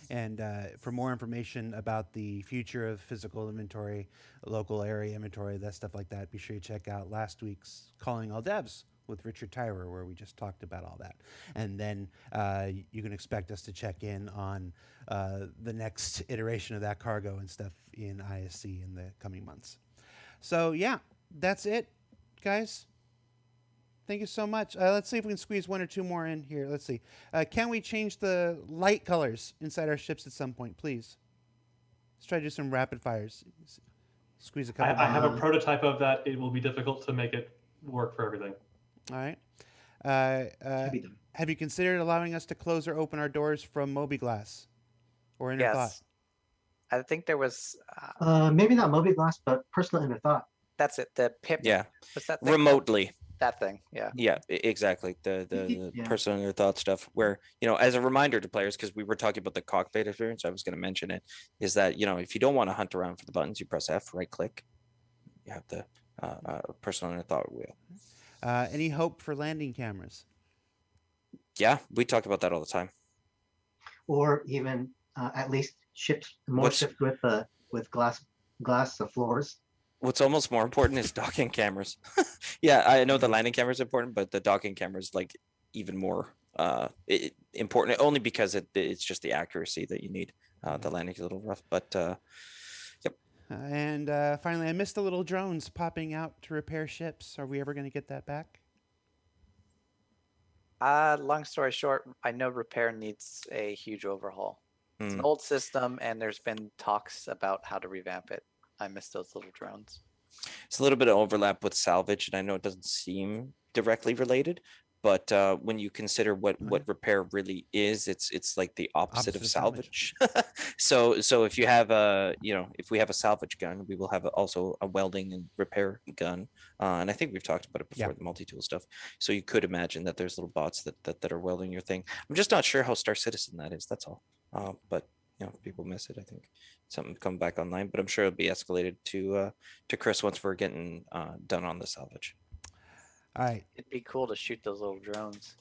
And for more information about the future of physical inventory, local area inventory, that stuff like that, be sure you check out last week's Calling All Devs with Richard Tyrer, where we just talked about all that. And then you can expect us to check in on the next iteration of that cargo and stuff in ISC in the coming months. So yeah, that's it, guys. Thank you so much. Let's see if we can squeeze one or two more in here. Let's see. Can we change the light colors inside our ships at some point, please? Let's try to do some rapid fires. Squeeze a couple. I have a prototype of that. It will be difficult to make it work for everything. All right. Have you considered allowing us to close or open our doors from Moby-Glass or Inner Thought? I think there was... maybe not Moby-Glass, but Personal Inner Thought. That's it. The PIP. Yeah. What's that thing? Remotely. That thing. Yeah. Yeah, exactly. The Personal Inner Thought stuff where, you know, as a reminder to players, because we were talking about the cockpit experience, I was going to mention it, is that, you know, if you don't want to hunt around for the buttons, you press F, right click. You have the Personal Inner Thought wheel. Any hope for landing cameras? Yeah, we talk about that all the time. Or even at least ships with glass floors. What's almost more important is docking cameras. Yeah, I know the landing camera is important, but the docking camera is like even more important, only because it's just the accuracy that you need. The landing is a little rough, but yep. And finally, I missed the little drones popping out to repair ships. Are we ever going to get that back? Long story short, I know repair needs a huge overhaul. It's an old system, and there's been talks about how to revamp it. I miss those little drones. It's a little bit of overlap with salvage, and I know it doesn't seem directly related, But when you consider what repair really is, it's like the opposite of salvage. So if you have if we have a salvage gun, we will have also a welding and repair gun. And I think we've talked about it before, the multi-tool stuff. So you could imagine that there's little bots that are welding your thing. I'm just not sure how Star Citizen that is. That's all. But people miss it. I think something come back online, but I'm sure it'll be escalated to Chris once we're getting done on the salvage. All right. It'd be cool to shoot those little drones.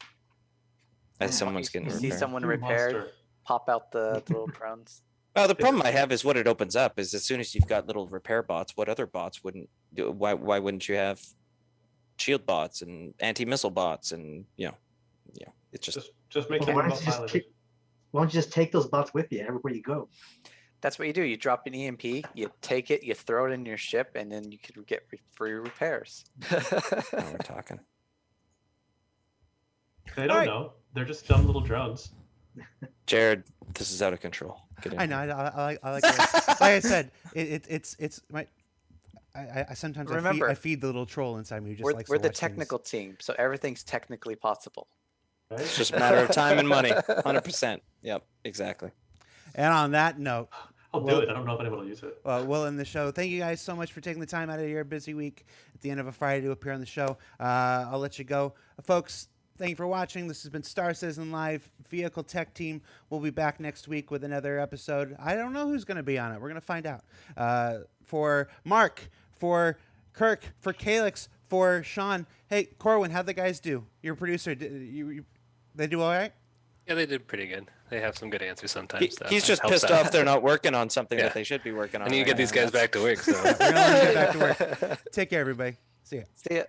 As someone's getting You see repaired. someone True repaired, monster. pop out the little drones. Well, the problem I have is what it opens up is as soon as you've got little repair bots, what other bots wouldn't do? Why wouldn't you have shield bots and anti-missile bots and it's Just make Well, it why remote don't you just piloted. why don't you just take those bots with you everywhere you go? That's what you do. You drop an EMP, you take it, you throw it in your ship, and then you can get free repairs. now we're talking. They don't Alright. know. They're just dumb little drones. Jared, this is out of control. Get in I know. here. I like that. Like I said, it's my. I sometimes Remember, I feed the little troll inside me who just likes We're to the watch things. technical team, so everything's technically possible. Right? It's just a matter of time and money. 100%. Yep, exactly. And on that note, I'll do it. I don't know if anyone will use it. we'll end the show. Thank you guys so much for taking the time out of your busy week at the end of a Friday to appear on the show. I'll let you go. Folks, thank you for watching. This has been Star Citizen Live, Vehicle Tech Team. We'll be back next week with another episode. I don't know who's going to be on it. We're going to find out. For Mark, for Kirk, for Calix, for Sean. Hey, Corwin, how'd the guys do? Your producer, they do all right? Yeah, they did pretty good. They have some good answers sometimes. so He's that just helps pissed out. off they're not working on something Yeah. that they should be working on. I need to right get these now. guys back to work. So. We're going to let you get back to work. Take care, everybody. See ya. See ya.